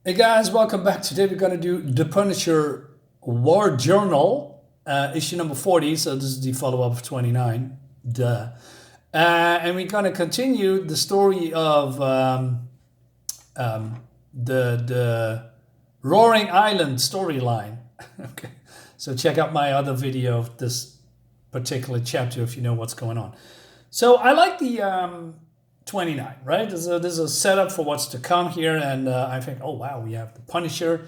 Hey guys, welcome back. Today we're going to do The Punisher War Journal, issue number 40. So this is the follow-up of 29. Duh. And we're going to continue the story of the Roaring Island storyline. Okay. So check out my other video of this particular chapter if you know what's going on. So I like the 29, right? This is a setup for what's to come here, and I think, oh wow, we have the Punisher,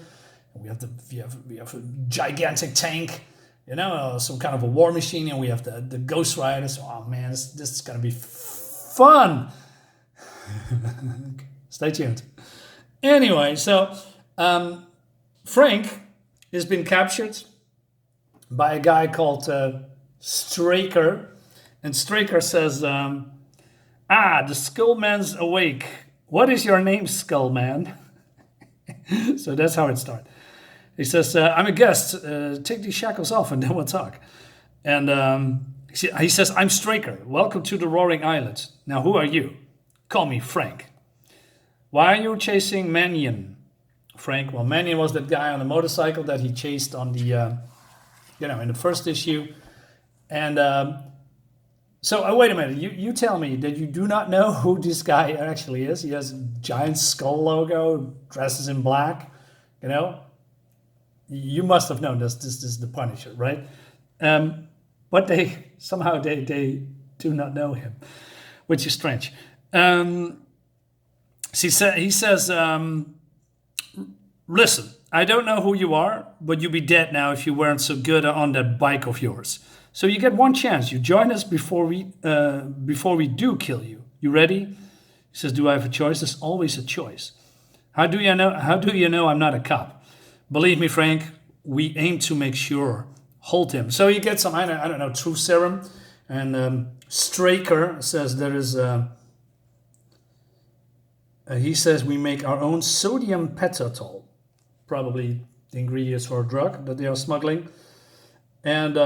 we have a gigantic tank, some kind of a war machine, and we have the Ghost Riders. Oh man, this is gonna be fun. Stay tuned. Anyway, so Frank has been captured by a guy called Straker, and Straker says. The Skullman's awake. What is your name, Skullman? So that's how it starts. He says, I'm a guest. Take these shackles off and then we'll talk. And he says, I'm Straker. Welcome to the Roaring Island. Now, who are you? Call me Frank. Why are you chasing Mannion? Frank, well, Mannion was that guy on the motorcycle that he chased on the, in the first issue. And so, wait a minute. You tell me that you do not know who this guy actually is. He has a giant skull logo, dresses in black. You must have known this is the Punisher, right? But they somehow they do not know him, which is strange. He says, listen, I don't know who you are, but you'd be dead now if you weren't so good on that bike of yours. So you get one chance. You join us before we do kill you. You ready? He says, do I have a choice? There's always a choice. How do you know I'm not a cop? Believe me, Frank, we aim to make sure. Hold him. So you get some, I don't know, truth serum. And Straker says there is, he says we make our own sodium pentothal. Probably the ingredients for a drug that they are smuggling. And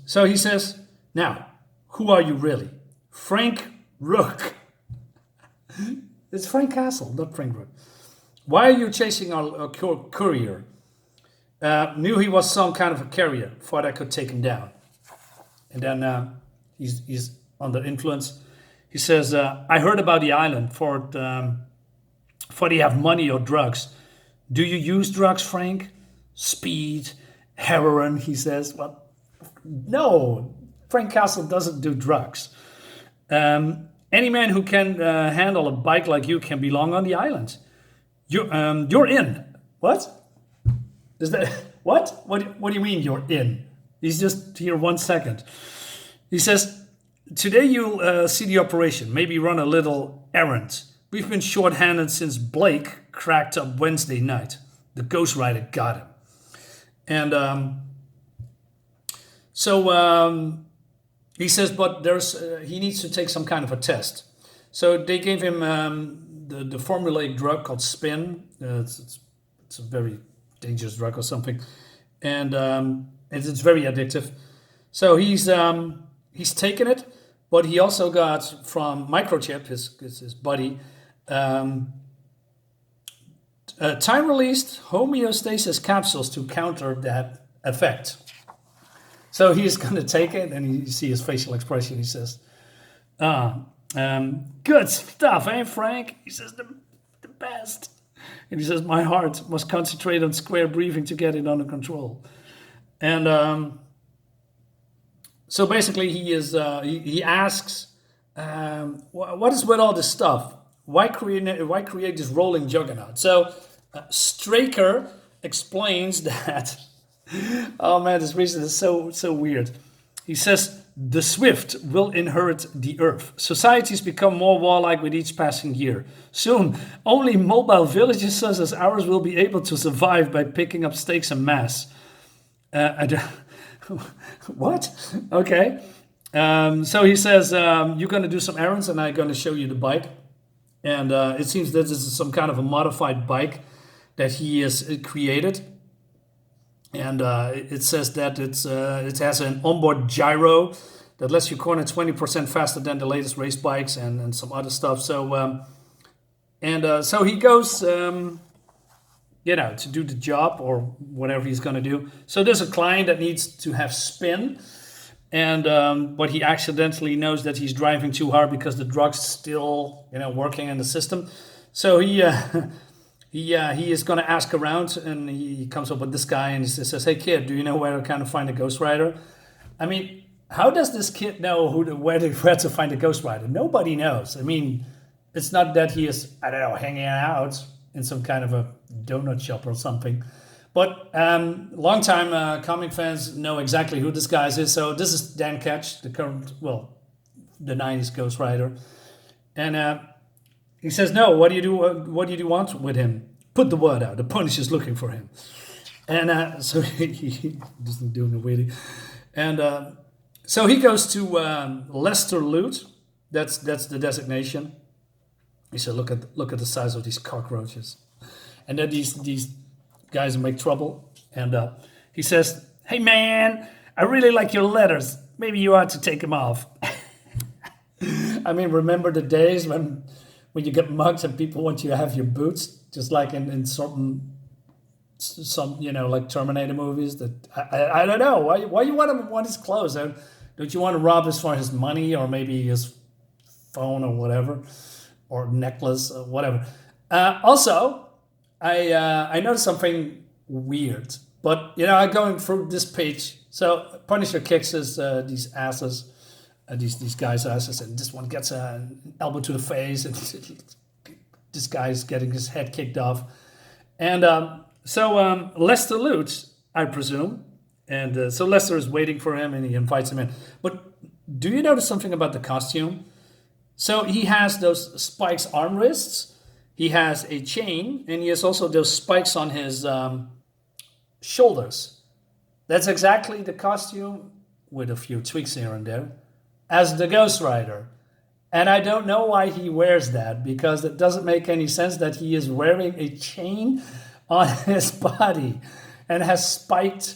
so he says, now, who are you really? Frank Rook. It's Frank Castle, not Frank Rook. Why are you chasing our courier? Knew he was some kind of a carrier. Thought I could take him down. And then he's under influence. He says, I heard about the island. For they have money or drugs. Do you use drugs, Frank? Speed, heroin, he says. Well, no, Frank Castle doesn't do drugs. Any man who can handle a bike like you can belong on the island. You're in. What? Is that what? What do you mean you're in? He's just here 1 second. He says, today you'll see the operation. Maybe run a little errand. We've been short-handed since Blake cracked up Wednesday night. The Ghost Rider got him. And so he says, but he needs to take some kind of a test. So they gave him the formulaic drug called Spin. It's a very dangerous drug or something, and it's very addictive. So he's taken it, but he also got from Microchip, his buddy, time-released homeostasis capsules to counter that effect. So he's going to take it, and you see his facial expression. He says, good stuff, eh, Frank? He says, the best. And he says, my heart must concentrate on square breathing to get it under control. And so basically he asks, what is with all this stuff? Why create this rolling juggernaut? So Straker explains that, oh man, this reason is so weird. He says, the swift will inherit the earth. Societies become more warlike with each passing year. Soon, only mobile villages such as ours will be able to survive by picking up stakes en masse. What? Okay. So he says, you're going to do some errands and I'm going to show you the bike. And it seems that this is some kind of a modified bike that he has created. And it says that it has an onboard gyro that lets you corner 20% faster than the latest race bikes and some other stuff. So so he goes to do the job or whatever he's going to do. So there's a client that needs to have spin, and but he accidentally knows that he's driving too hard because the drug's still working in the system. So he is going to ask around, and he comes up with this guy and he says, "Hey kid, do you know where to kind of find a ghostwriter?" I mean, how does this kid know where to find a ghostwriter? Nobody knows. I mean, it's not that he is, I don't know, hanging out in some kind of a donut shop or something. But long-time comic fans know exactly who this guy is. So this is Dan Ketch, the 90s ghostwriter. And he says, "No, what do you do? What do you want with him? Put the word out. The Punisher's looking for him." And so he doesn't do the witty. And so he goes to Lester Lute. That's the designation. He said, "Look at the size of these cockroaches," and then these guys make trouble. And he says, "Hey man, I really like your letters. Maybe you ought to take them off." I mean, remember the days when you get mugged and people want you to have your boots, just like in some like Terminator movies. That I don't know why you want his clothes. Don't you want to rob us for his money or maybe his phone or whatever, or necklace or whatever? Also, I noticed something weird. But I'm going through this page. So Punisher kicks these asses. These guys' asses, and this one gets an elbow to the face, and this guy's getting his head kicked off. And so Lester Lute, I presume, and so Lester is waiting for him, and he invites him in. But do you notice something about the costume? So he has those spikes arm wrists, he has a chain, and he has also those spikes on his shoulders. That's exactly the costume, with a few tweaks here and there, as the Ghost Rider. And I don't know why he wears that, because it doesn't make any sense that he is wearing a chain on his body and has spiked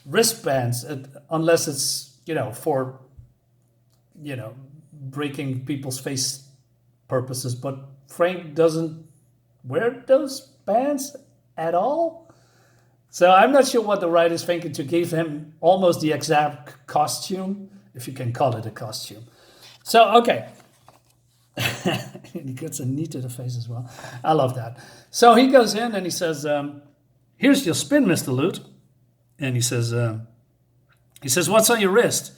wristbands, unless it's, for, breaking people's face purposes. But Frank doesn't wear those bands at all. So I'm not sure what the writer's thinking to give him almost the exact costume, if you can call it a costume. So, okay. He gets a knee to the face as well. I love that. So he goes in and he says, "Here's your spin, Mr. Lute." And he says, "What's on your wrist?"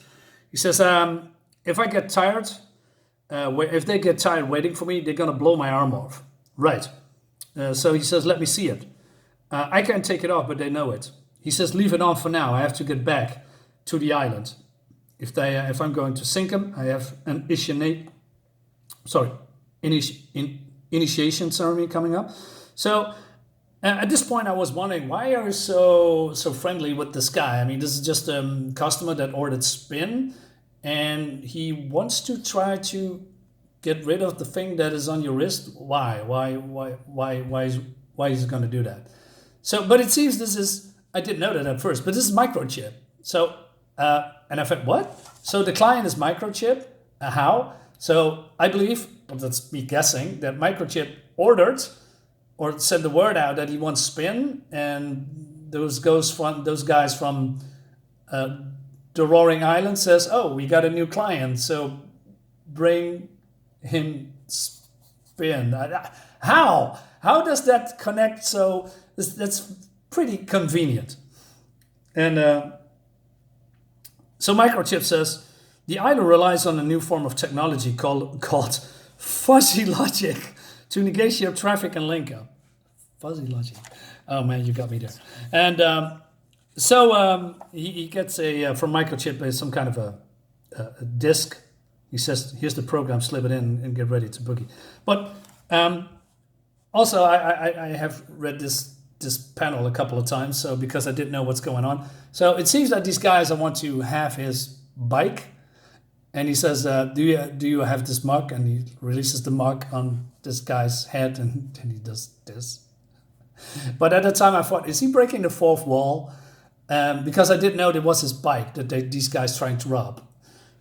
He says, "If I get tired, if they get tired waiting for me, they're going to blow my arm off." Right. So he says, "Let me see it." "I can't take it off, but they know it." He says, "Leave it on for now. I have to get back to the island. If I'm going to sink them, I have an initiation ceremony coming up." So at this point, I was wondering, why are you so friendly with this guy? I mean, this is just a customer that ordered spin, and he wants to try to get rid of the thing that is on your wrist. Why is he going to do that? So, but it seems this is, I didn't know that at first, but this is microchip. So, and I thought, what? So the client is microchip? How? So I believe, but that's me guessing, that microchip ordered or sent the word out that he wants spin, and those guys from the Roaring Island says, "Oh, we got a new client, so bring him spin." How does that connect? So that's pretty convenient. And so Microchip says, "The island relies on a new form of technology called fuzzy logic to negotiate traffic and link up." Fuzzy logic. Oh man, you got me there. And so he gets from Microchip some kind of a disk. He says, "Here's the program, slip it in and get ready to boogie." But also, I have read this panel a couple of times, so because I didn't know what's going on. So it seems that these guys want to have his bike, and he says, do you have this mug? And he releases the mug on this guy's head, and he does this. But at the time I thought, is he breaking the fourth wall? Because I didn't know it was his bike that these guys trying to rob.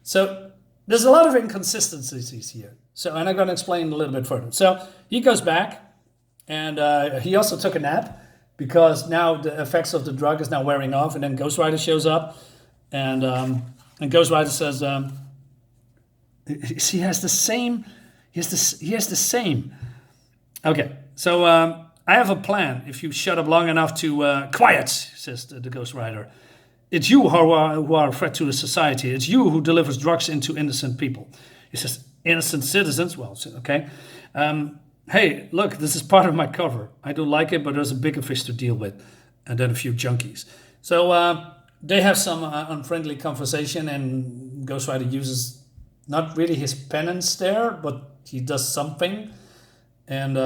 So there's a lot of inconsistencies here. So, and I'm going to explain a little bit further. So he goes back, And he also took a nap because now the effects of the drug is now wearing off. And then Ghost Rider shows up, and Ghost Rider says, he has the same. He has the same. Okay, so I have a plan. If you shut up long enough to quiet, says the Ghost Rider. It's you who are a threat to the society. It's you who delivers drugs into innocent people. He says, innocent citizens? Well, okay. Hey, look, this is part of my cover. I don't like it, but there's a bigger fish to deal with. And then a few junkies. So they have some unfriendly conversation, and Ghost Rider uses not really his penance there, but he does something. And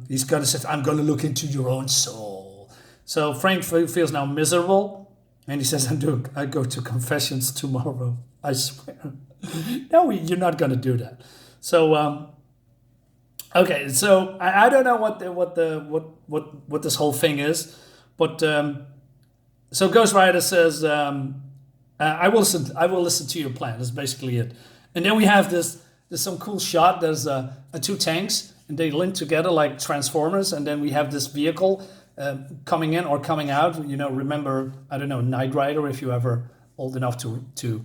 he's going to say, I'm going to look into your own soul. So Frank feels now miserable. And he says, I go to confessions tomorrow. I swear. No, you're not going to do that. So, okay. So I don't know what this whole thing is, but so Ghost Rider says, I will listen to your plan. That's basically it. And then we have there's some cool shot. There's two tanks, and they link together like Transformers. And then we have this vehicle coming in or coming out. Remember, I don't know, Knight Rider, if you ever old enough to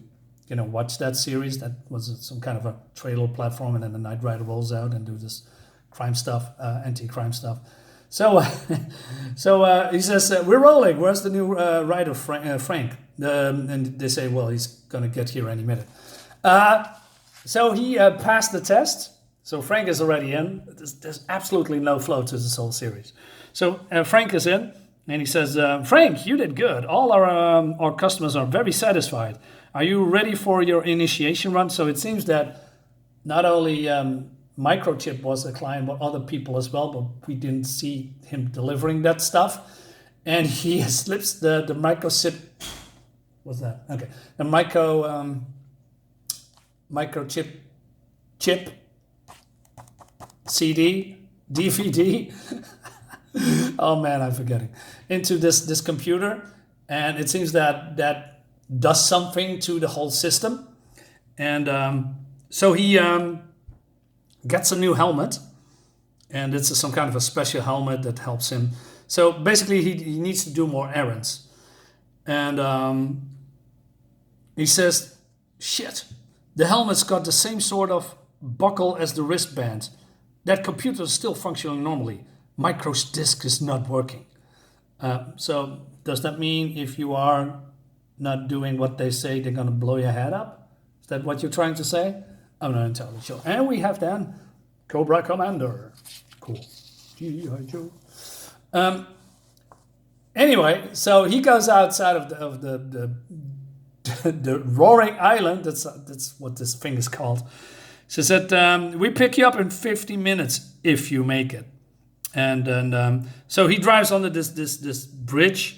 watch that series. That was some kind of a trailer platform, and then the Knight Rider rolls out and do this crime stuff, anti-crime stuff. So he says, we're rolling. Where's the new rider, Frank? And they say, well, he's going to get here any minute. So he passed the test. So Frank is already in. There's absolutely no flow to this whole series. So Frank is in, and he says, Frank, you did good. All our customers are very satisfied. Are you ready for your initiation run? So it seems that not only Microchip was a client, but other people as well, but we didn't see him delivering that stuff. And he slips the microchip. What's that? Okay. The microchip chip CD, DVD. Oh man, I'm forgetting. Into this computer, and it seems that does something to the whole system. And so he gets a new helmet, and it's some kind of a special helmet that helps him. So basically, he needs to do more errands, and he says, "Shit, the helmet's got the same sort of buckle as the wristband. That computer is still functioning normally. Micro's disk is not working." So does that mean if you are not doing what they say, they're going to blow your head up? Is that what you're trying to say? I'm not entirely sure. And we have then Cobra Commander. Cool. G.I. Joe. Anyway, so he goes outside of the Roaring Island. That's what this thing is called. She said, we pick you up in 50 minutes if you make it. And so he drives under this bridge.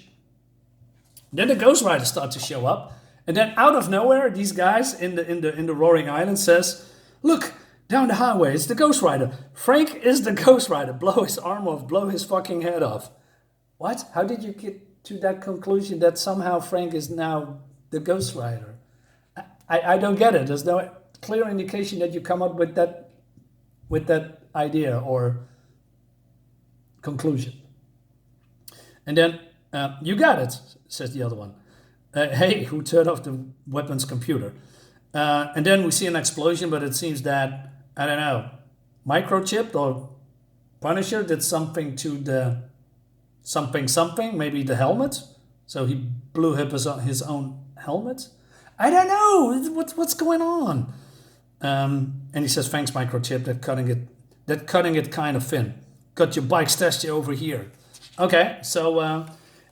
Then the Ghost Riders start to show up. And then out of nowhere, these guys in the Roaring Island says, look, down the highway, it's the Ghost Rider. Frank is the Ghost Rider. Blow his arm off, blow his fucking head off. What? How did you get to that conclusion that somehow Frank is now the Ghost Rider? I don't get it. There's no clear indication that you come up with that idea or conclusion. And then, you got it, says the other one. Hey, who turned off the weapons computer? And then we see an explosion, but it seems that, I don't know, Microchip or Punisher did something to the something, maybe the helmet. So he blew up his own helmet. I don't know, what's going on? And he says, thanks, Microchip, that cutting it kind of thin. Got your bike stashed over here. Okay, so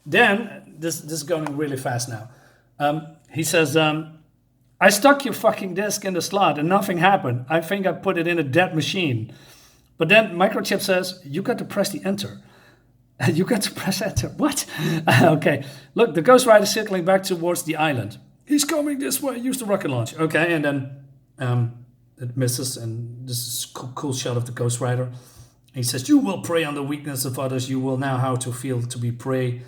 then this is going really fast now. He says, I stuck your fucking disc in the slot and nothing happened. I think I put it in a dead machine. But then Microchip says, you got to press the enter. You got to press enter. What? Okay, look, the Ghost Rider is circling back towards the island. He's coming this way. Use the rocket launch. Okay, and then it misses, and this is a cool shot of the Ghost Rider. He says, you will prey on the weakness of others. You will know how to feel to be prey.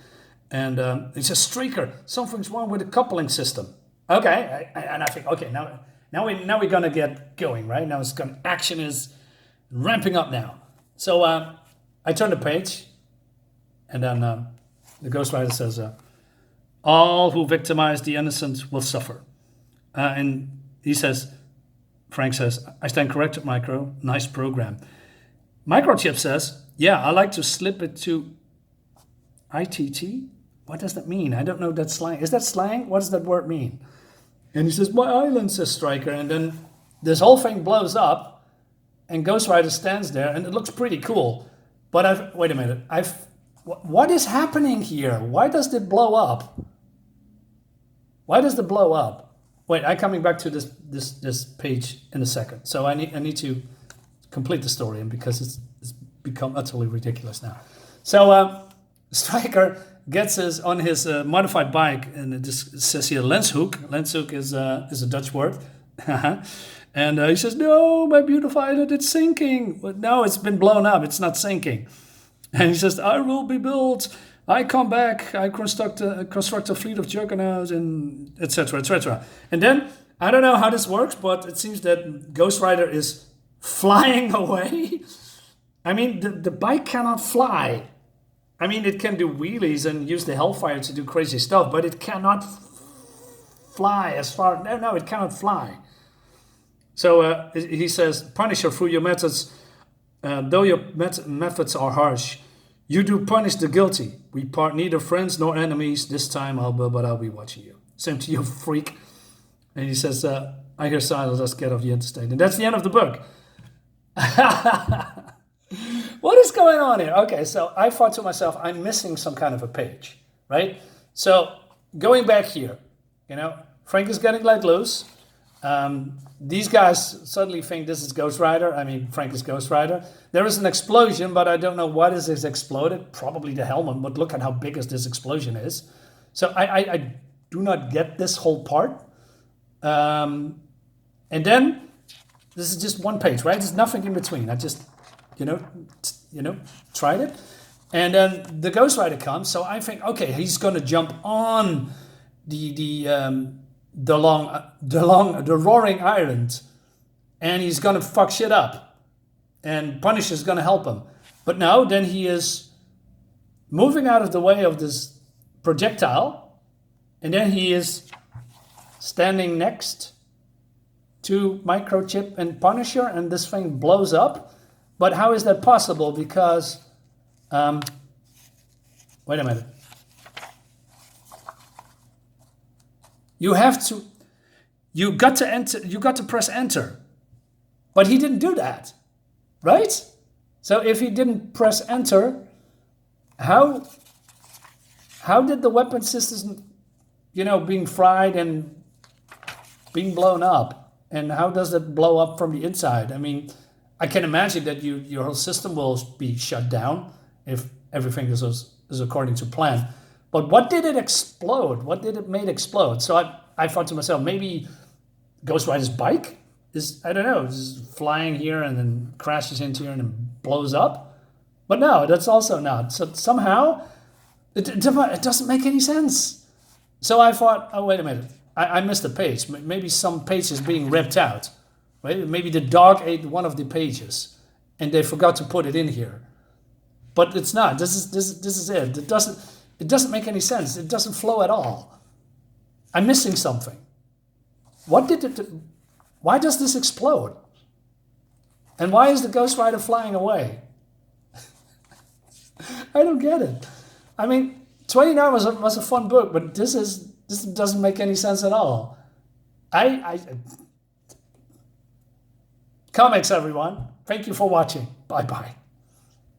And he says, Streaker, something's wrong with the coupling system. Okay, and I think, okay, now we're gonna get going, right? Now action is ramping up now. So I turn the page, and then the ghostwriter says, all who victimize the innocent will suffer. And he says, Frank says, I stand corrected, Micro. Nice program. Microchip says, yeah, I like to slip it to ITT. What does that mean? I don't know that slang. Is that slang? What does that word mean? And he says, my island, says Stryker. And then this whole thing blows up, and Ghostwriter stands there, and it looks pretty cool. But wait a minute. What is happening here? Why does it blow up? Why does it blow up? Wait, I'm coming back to this page in a second. So I need to complete the story, and because it's become utterly ridiculous now. So Stryker gets on his modified bike, and it just says here Lenshoek. Lenshoek is a Dutch word. And he says, no, my beautiful island, it's sinking. But no, it's been blown up. It's not sinking. And he says, I will be built. I come back. I construct a fleet of juggernauts, and etc., etc. And then, I don't know how this works, but it seems that Ghostwriter is flying away. I mean, the bike cannot fly. I mean, it can do wheelies and use the Hellfire to do crazy stuff, but it cannot fly as far. No, it cannot fly. So he says, Punisher, through your methods, though your methods are harsh, you do punish the guilty. We part neither friends nor enemies. This time I'll be watching you. Same to you, freak. And he says, I hear silence, let's get off the interstate. And that's the end of the book. What is going on here? Okay, so I thought to myself, I'm missing some kind of a page, right? So going back here, Frank is getting let loose. These guys suddenly think this is Ghostwriter. I mean, Frank is Ghostwriter. There is an explosion, but I don't know what is exploded. Probably the helmet, but look at how big this explosion is. So I do not get this whole part. And then this is just one page, right? There's nothing in between. I just, tried it. And then the Ghostwriter comes. So I think, okay, he's going to jump on the roaring island, and he's gonna fuck shit up, and Punisher's gonna help him. But no, then he is moving out of the way of this projectile, and then he is standing next to Microchip and Punisher, and this thing blows up. But how is that possible? Because wait a minute. You got to press enter. But he didn't do that, right? So if he didn't press enter, how did the weapon systems, being fried and being blown up? And how does it blow up from the inside? I mean, I can imagine that your whole system will be shut down if everything is according to plan. But what did it explode? What did it make explode? So I thought to myself, maybe Ghostwriter's bike is, I don't know, is flying here and then crashes into here and then blows up. But no, that's also not. So somehow, it doesn't make any sense. So I thought, oh, wait a minute. I missed a page. Maybe some page is being ripped out. Right? Maybe the dog ate one of the pages and they forgot to put it in here. But it's not. This is it. It doesn't make any sense. It doesn't flow at all. I'm missing something. Why does this explode? And why is the Ghostwriter flying away? I don't get it. I mean, 29 was a fun book, but this doesn't make any sense at all. Comics, everyone. Thank you for watching. Bye-bye.